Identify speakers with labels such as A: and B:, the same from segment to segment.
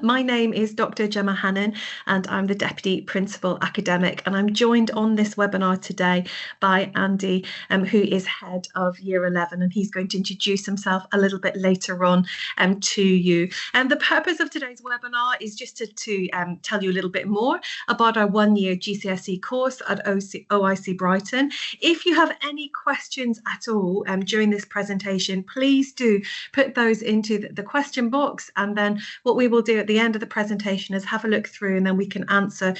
A: My name is Dr. Gemma Hannan and I'm the Deputy Principal Academic, and I'm joined on this webinar today by Andy, who is Head of Year 11, and he's going to introduce himself a little bit later on to you. And the purpose of today's webinar is just to tell you a little bit more about our one-year GCSE course at OIC Brighton. If you have any questions at all during this presentation, please do put those into the question box, and then what we will do at the end of the presentation is have a look through, and then we can answer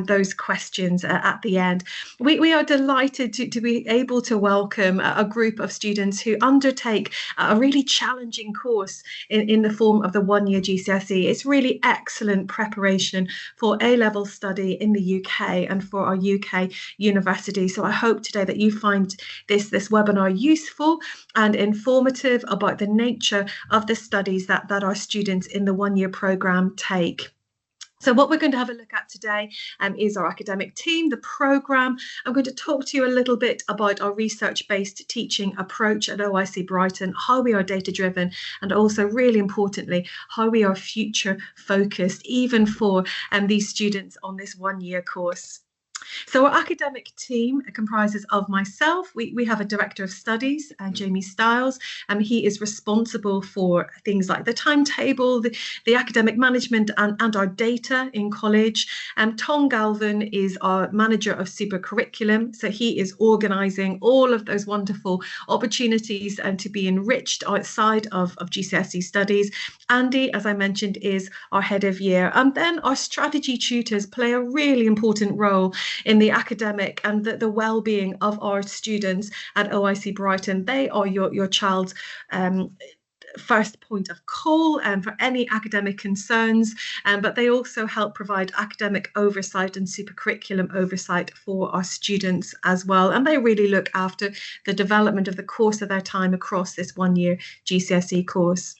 A: those questions at the end. We are delighted to be able to welcome a group of students who undertake a really challenging course in the form of the one-year GCSE. It's really excellent preparation for A-level study in the UK and for our UK university. So I hope today that you find this webinar useful and informative about the nature of the studies that our students in the one-year programme take. So what we're going to have a look at today is our academic team, the programme. I'm going to talk to you a little bit about our research-based teaching approach at OIC Brighton, how we are data-driven, and also, really importantly, how we are future-focused, even for these students on this one-year course. So our academic team comprises of myself. We have a Director of Studies, Jamie Stiles. He is responsible for things like the timetable, the academic management and our data in college. Tom Galvin is our Manager of Super Curriculum. So he is organising all of those wonderful opportunities to be enriched outside of GCSE studies. Andy, as I mentioned, is our Head of Year. And then our strategy tutors play a really important role in the academic and the well-being of our students at OIC Brighton. They are your child's first point of call for any academic concerns, but they also help provide academic oversight and super curriculum oversight for our students as well. And they really look after the development of the course of their time across this one-year GCSE course.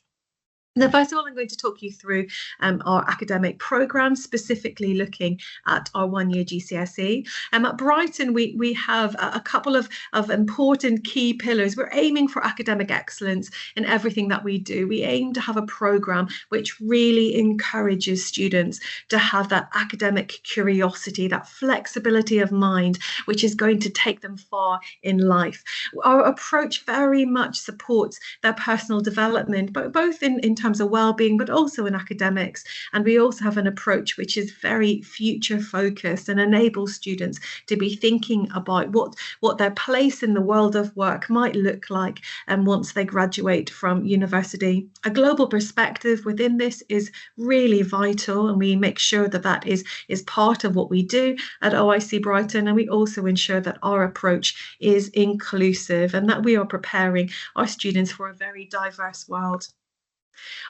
A: Now, first of all, I'm going to talk you through our academic programme, specifically looking at our one-year GCSE. At Brighton, we have a couple of important key pillars. We're aiming for academic excellence in everything that we do. We aim to have a programme which really encourages students to have that academic curiosity, that flexibility of mind, which is going to take them far in life. Our approach very much supports their personal development, but both in terms of well-being, but also in academics. And we also have an approach which is very future focused and enables students to be thinking about what their place in the world of work might look like once they graduate from university. A global perspective within this is really vital, and we make sure that is part of what we do at OIC Brighton. And we also ensure that our approach is inclusive and that we are preparing our students for a very diverse world.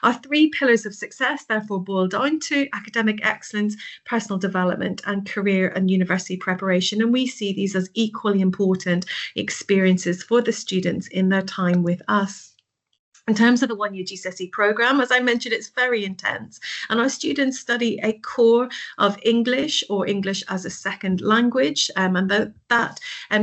A: Our three pillars of success therefore boil down to academic excellence, personal development, and career and university preparation. And we see these as equally important experiences for the students in their time with us. In terms of the one-year GCSE programme, as I mentioned, it's very intense, and our students study a core of English or English as a second language, and that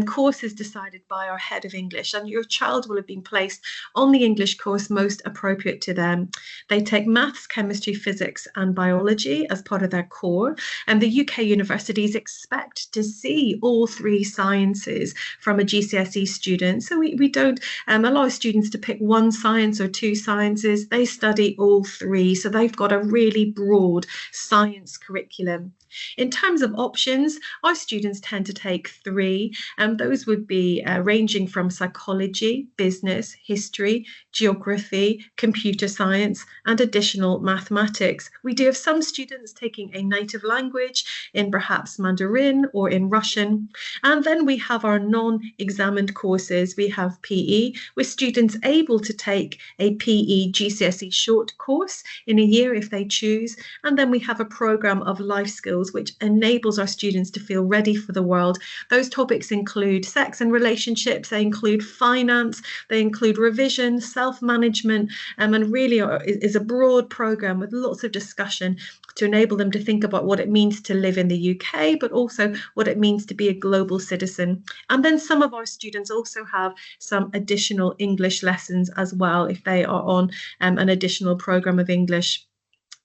A: course is decided by our Head of English, and your child will have been placed on the English course most appropriate to them. They take maths, chemistry, physics and biology as part of their core, and the UK universities expect to see all three sciences from a GCSE student. So we don't allow students to pick one science or two sciences. They study all three, so they've got a really broad science curriculum. In terms of options, our students tend to take three, and those would be ranging from psychology, business, history, geography, computer science, and additional mathematics. We do have some students taking a native language in perhaps Mandarin or in Russian. And then we have our non-examined courses. We have PE, with students able to take a PE GCSE short course in a year if they choose. And then we have a programme of life skills which enables our students to feel ready for the world. Those topics include sex and relationships, they include finance, they include revision, self-management, and really is a broad programme with lots of discussion to enable them to think about what it means to live in the UK, but also what it means to be a global citizen. And then some of our students also have some additional English lessons as well if they are on an additional programme of English.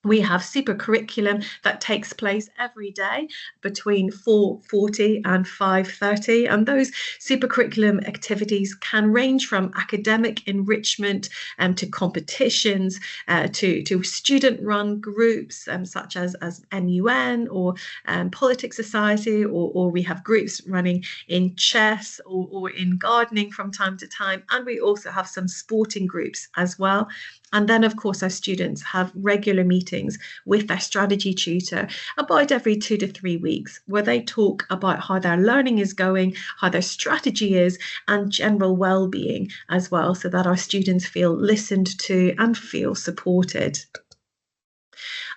A: We have super curriculum that takes place every day between 4:40 and 5:30. And those super curriculum activities can range from academic enrichment to competitions, to student-run groups such as MUN or Politics Society, or we have groups running in chess or in gardening from time to time. And we also have some sporting groups as well. And then, of course, our students have regular meetings with their strategy tutor about every 2 to 3 weeks, where they talk about how their learning is going, how their strategy is, and general well-being as well, so that our students feel listened to and feel supported.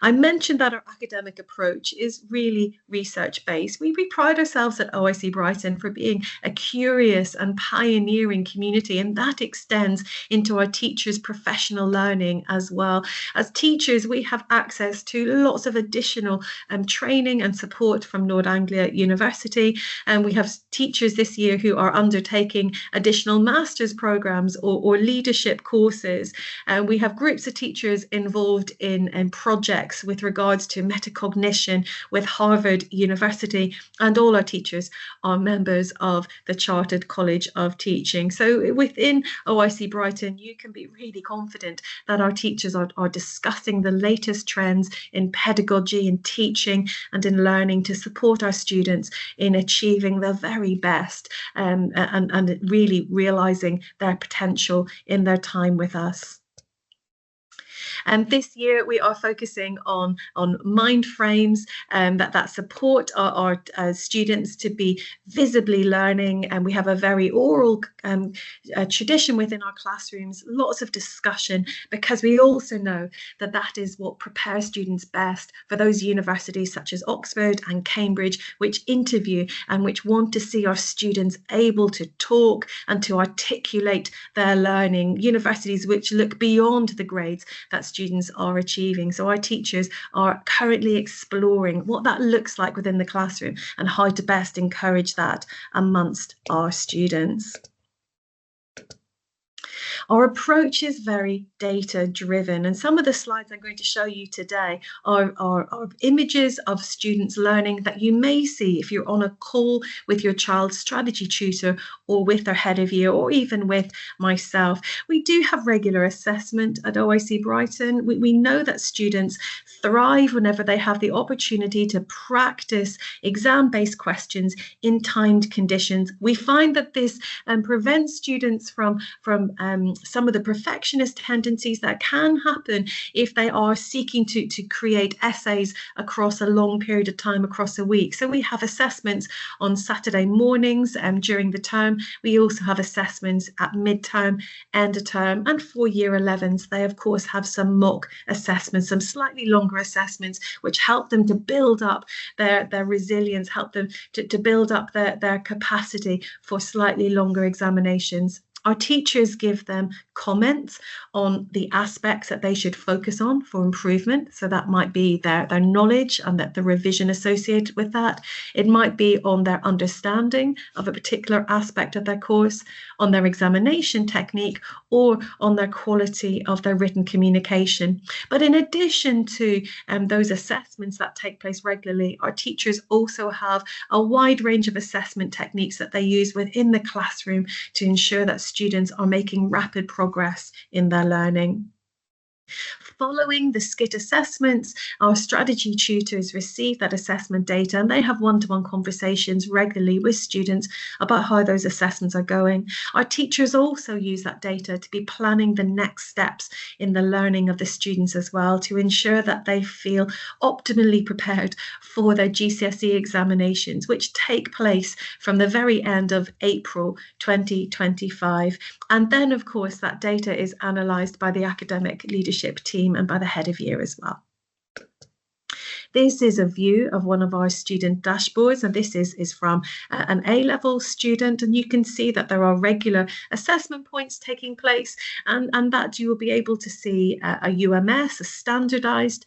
A: I mentioned that our academic approach is really research-based. We pride ourselves at OIC Brighton for being a curious and pioneering community, and that extends into our teachers' professional learning as well. As teachers, we have access to lots of additional training and support from North Anglia University, and we have teachers this year who are undertaking additional master's programs or leadership courses. And we have groups of teachers involved in projects with regards to metacognition with Harvard University, and all our teachers are members of the Chartered College of Teaching. So within OIC Brighton, you can be really confident that our teachers are discussing the latest trends in pedagogy, in teaching, and in learning to support our students in achieving the very best and really realising their potential in their time with us. And this year we are focusing on mind frames that support our students to be visibly learning. And we have a very oral tradition within our classrooms, lots of discussion, because we also know that that is what prepares students best for those universities such as Oxford and Cambridge, which interview and which want to see our students able to talk and to articulate their learning. Universities which look beyond the grades that students are achieving. So our teachers are currently exploring what that looks like within the classroom and how to best encourage that amongst our students. Our approach is very data-driven, and some of the slides I'm going to show you today are images of students learning that you may see if you're on a call with your child's strategy tutor or with their head of year or even with myself. We do have regular assessment at OIC Brighton. We know that students thrive whenever they have the opportunity to practice exam-based questions in timed conditions. We find that this prevents students from some of the perfectionist tendencies that can happen if they are seeking to create essays across a long period of time, across a week. So we have assessments on Saturday mornings during the term. We also have assessments at midterm, end of term, and for Year 11s, they of course have some mock assessments, some slightly longer assessments, which help them to build up their resilience, help them to build up their capacity for slightly longer examinations. Our teachers give them comments on the aspects that they should focus on for improvement. So that might be their knowledge and the revision associated with that. It might be on their understanding of a particular aspect of their course, on their examination technique, or on their quality of their written communication. But in addition to those assessments that take place regularly, our teachers also have a wide range of assessment techniques that they use within the classroom to ensure that students are making rapid progress in their learning. Following the SCIT assessments, our strategy tutors receive that assessment data, and they have one-to-one conversations regularly with students about how those assessments are going. Our teachers also use that data to be planning the next steps in the learning of the students as well, to ensure that they feel optimally prepared for their GCSE examinations, which take place from the very end of April 2025. And then, of course, that data is analysed by the academic leadership team and by the head of year as well. This is a view of one of our student dashboards, and this is from an A-level student, and you can see that there are regular assessment points taking place, and that you will be able to see a UMS, a standardised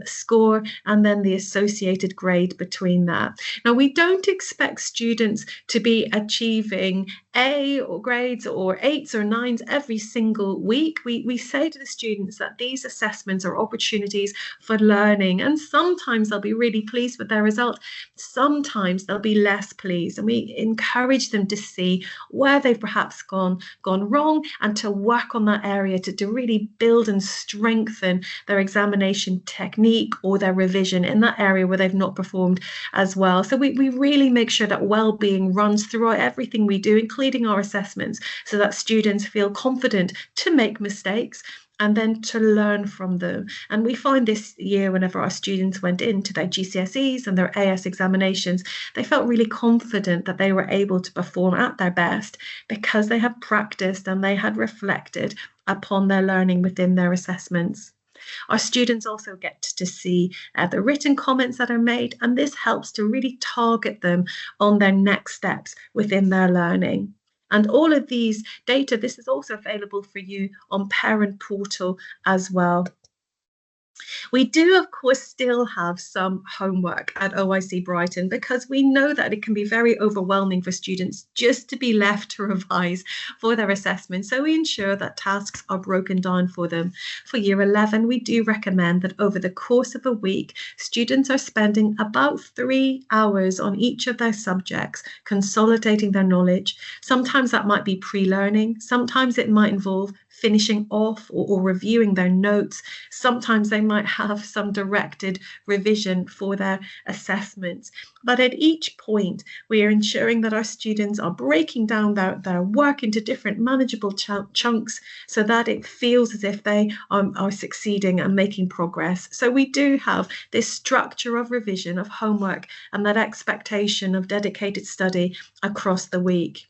A: score, and then the associated grade between that. Now, we don't expect students to be achieving A or grades or 8s or 9s every single week, we say to the students that these assessments are opportunities for learning, and sometimes they'll be really pleased with their result, sometimes they'll be less pleased, and we encourage them to see where they've perhaps gone wrong and to work on that area to really build and strengthen their examination technique or their revision in that area where they've not performed as well. So we really make sure that well-being runs throughout everything we do, including our assessments, so that students feel confident to make mistakes and then to learn from them. And we find this year, whenever our students went into their GCSEs and their AS examinations, they felt really confident that they were able to perform at their best because they had practiced and they had reflected upon their learning within their assessments. Our students also get to see the written comments that are made, and this helps to really target them on their next steps within their learning. And all of these data, this is also available for you on Parent Portal as well. We do, of course, still have some homework at OIC Brighton because we know that it can be very overwhelming for students just to be left to revise for their assessment. So we ensure that tasks are broken down for them. For Year 11, we do recommend that over the course of a week, students are spending about 3 hours on each of their subjects, consolidating their knowledge. Sometimes that might be pre-learning. Sometimes it might involve finishing off or reviewing their notes. Sometimes they might have some directed revision for their assessments. But at each point, we are ensuring that our students are breaking down their work into different manageable chunks so that it feels as if they are succeeding and making progress. So we do have this structure of revision, of homework, and that expectation of dedicated study across the week.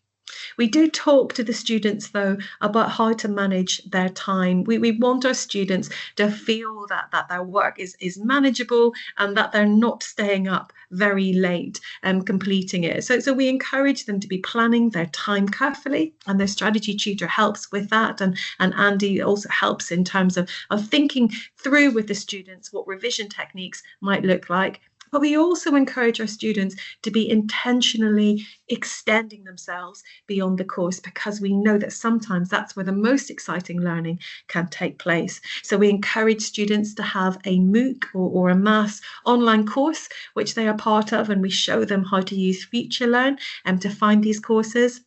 A: We do talk to the students, though, about how to manage their time. We want our students to feel that their work is manageable and that they're not staying up very late and completing it. So we encourage them to be planning their time carefully, and their strategy tutor helps with that. And Andy also helps in terms of thinking through with the students what revision techniques might look like. But we also encourage our students to be intentionally extending themselves beyond the course, because we know that sometimes that's where the most exciting learning can take place. So we encourage students to have a MOOC or a mass online course which they are part of, and we show them how to use FutureLearn to find these courses.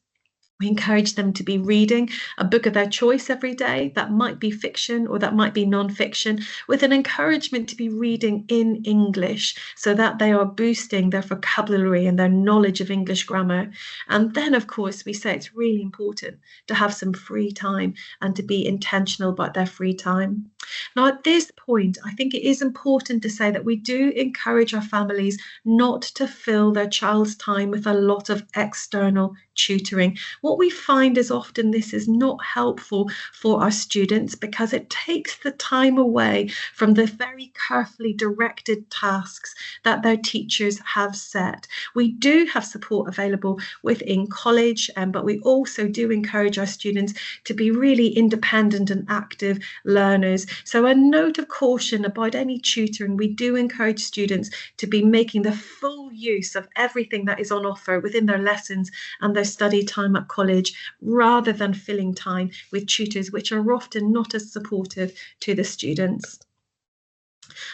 A: We encourage them to be reading a book of their choice every day. That might be fiction or that might be non-fiction, with an encouragement to be reading in English so that they are boosting their vocabulary and their knowledge of English grammar. And then, of course, we say it's really important to have some free time and to be intentional about their free time. Now, at this point, I think it is important to say that we do encourage our families not to fill their child's time with a lot of external tutoring. What we find is often this is not helpful for our students because it takes the time away from the very carefully directed tasks that their teachers have set. We do have support available within college, but we also do encourage our students to be really independent and active learners. So a note of caution about any tutoring. We do encourage students to be making the full use of everything that is on offer within their lessons and their study time at college, rather than filling time with tutors which are often not as supportive to the students.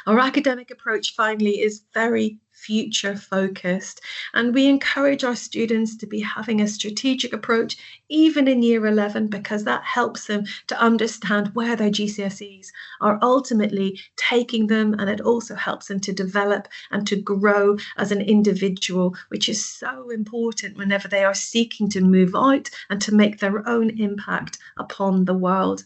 A: Our academic approach, finally, is very future focused, and we encourage our students to be having a strategic approach even in Year 11, because that helps them to understand where their GCSEs are ultimately taking them, and it also helps them to develop and to grow as an individual, which is so important whenever they are seeking to move out and to make their own impact upon the world.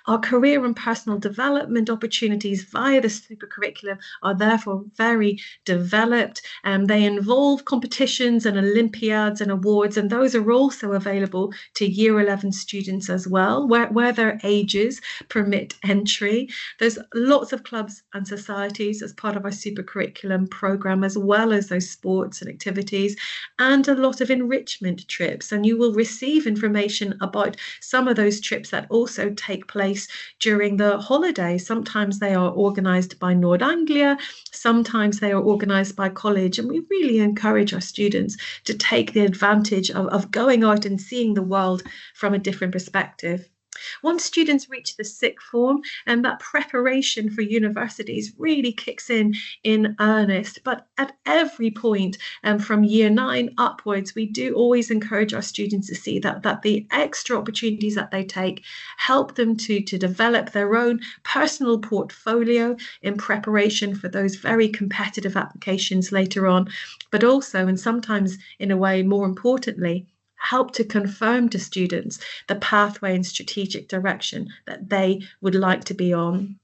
A: Our career and personal development opportunities via the super curriculum are therefore very developed, and they involve competitions and Olympiads and awards, and those are also available to Year 11 students as well, where their ages permit entry. There's lots of clubs and societies as part of our super curriculum programme, as well as those sports and activities, and a lot of enrichment trips, and you will receive information about some of those trips that also take take place during the holidays. Sometimes they are organised by Nord Anglia, sometimes they are organised by college, and we really encourage our students to take the advantage of going out and seeing the world from a different perspective. Once students reach the sixth form, and that preparation for universities really kicks in earnest. But at every point, from year 9 upwards, we do always encourage our students to see that the extra opportunities that they take help them to develop their own personal portfolio in preparation for those very competitive applications later on, but also, and sometimes in a way more importantly, help to confirm to students the pathway and strategic direction that they would like to be on.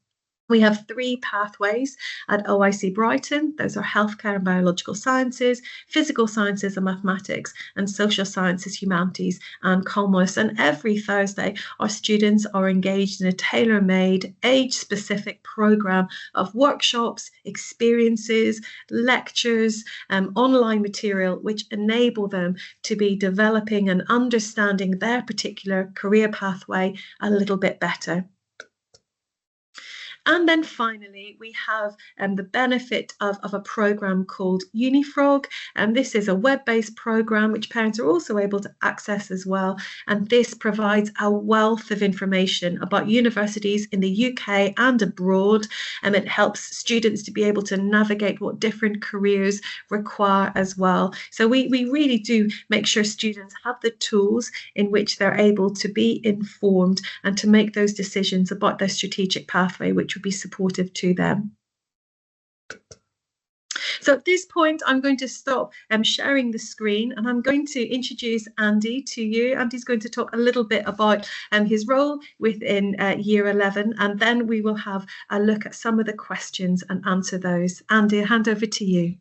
A: We have 3 pathways at OIC Brighton. Those are healthcare and biological sciences, physical sciences and mathematics, and social sciences, humanities and commerce. And every Thursday, our students are engaged in a tailor-made, age-specific programme of workshops, experiences, lectures, online material, which enable them to be developing and understanding their particular career pathway a little bit better. And then finally, we have the benefit of a programme called Unifrog. And this is a web-based programme which parents are also able to access as well. And this provides a wealth of information about universities in the UK and abroad. And it helps students to be able to navigate what different careers require as well. So we really do make sure students have the tools in which they're able to be informed and to make those decisions about their strategic pathway, which would be supportive to them. So at this point, I'm going to stop sharing the screen, and I'm going to introduce Andy to you. Andy's going to talk a little bit about his role within Year 11, and then we will have a look at some of the questions and answer those. Andy, I'll hand over to you.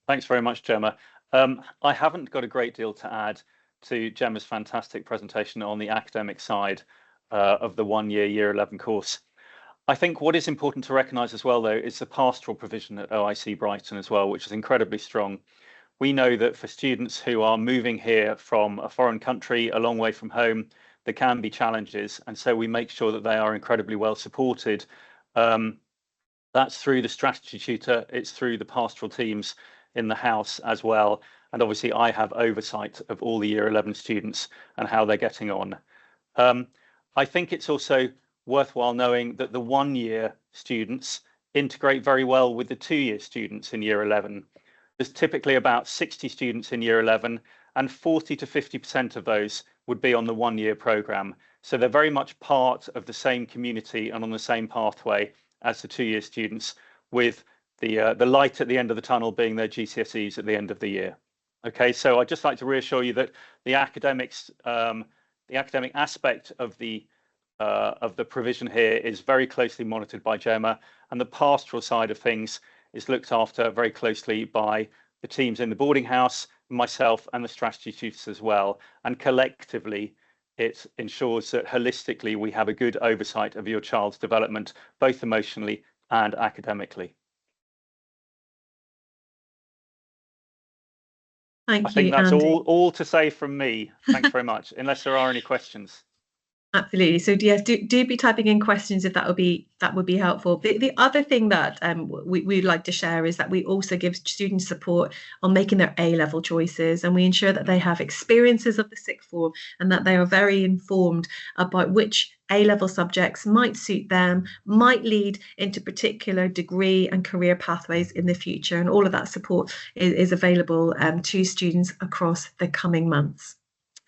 B: Thanks very much, Gemma. I haven't got a great deal to add to Gemma's fantastic presentation on the academic side of the one-year Year 11 course. I think what is important to recognise as well, though, is the pastoral provision at OIC Brighton as well, which is incredibly strong. We know that for students who are moving here from a foreign country, a long way from home, there can be challenges, and so we make sure that they are incredibly well supported. That's through the strategy tutor, it's through the pastoral teams in the house as well, and obviously I have oversight of all the Year 11 students and how they're getting on. I think it's also worthwhile knowing that the one-year students integrate very well with the two-year students in Year 11. There's typically about 60 students in Year 11, and 40 to 50% of those would be on the one-year programme. So they're very much part of the same community and on the same pathway as the two-year students, with the light at the end of the tunnel being their GCSEs at the end of the year. Okay, so I'd just like to reassure you that the academic aspect of the provision here is very closely monitored by Gemma, and the pastoral side of things is looked after very closely by the teams in the boarding house, myself and the strategy tutors as well. And collectively, it ensures that holistically we have a good oversight of your child's development, both emotionally and academically.
A: Thank you,
B: I think that's
A: Andy.
B: all to say from me. Thanks very much, unless there are any questions.
A: Absolutely. So yes, do be typing in questions if that would be helpful. The other thing that we'd like to share is that we also give students support on making their A-level choices, and we ensure that they have experiences of the sixth form and that they are very informed about which A-level subjects might suit them, might lead into particular degree and career pathways in the future, and all of that support is available to students across the coming months.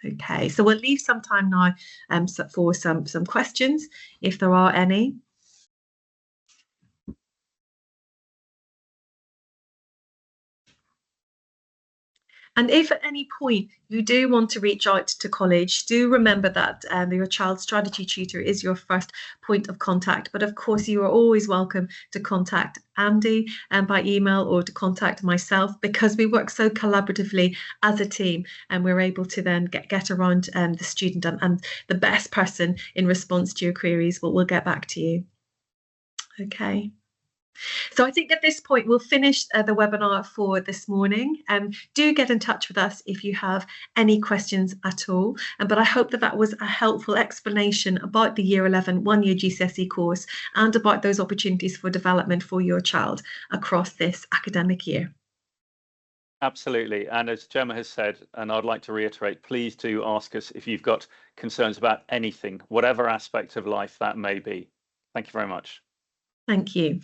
A: Okay, so we'll leave some time now for some questions, if there are any. And if at any point you do want to reach out to college, do remember that your child's strategy tutor is your first point of contact. But of course, you are always welcome to contact Andy by email or to contact myself, because we work so collaboratively as a team, and we're able to then get around the student, and the best person in response to your queries will get back to you. Okay. So I think at this point we'll finish the webinar for this morning. Do get in touch with us if you have any questions at all. But I hope that was a helpful explanation about the Year 11 one-year GCSE course and about those opportunities for development for your child across this academic year.
B: Absolutely. And as Gemma has said, and I'd like to reiterate, please do ask us if you've got concerns about anything, whatever aspect of life that may be. Thank you very much.
A: Thank you.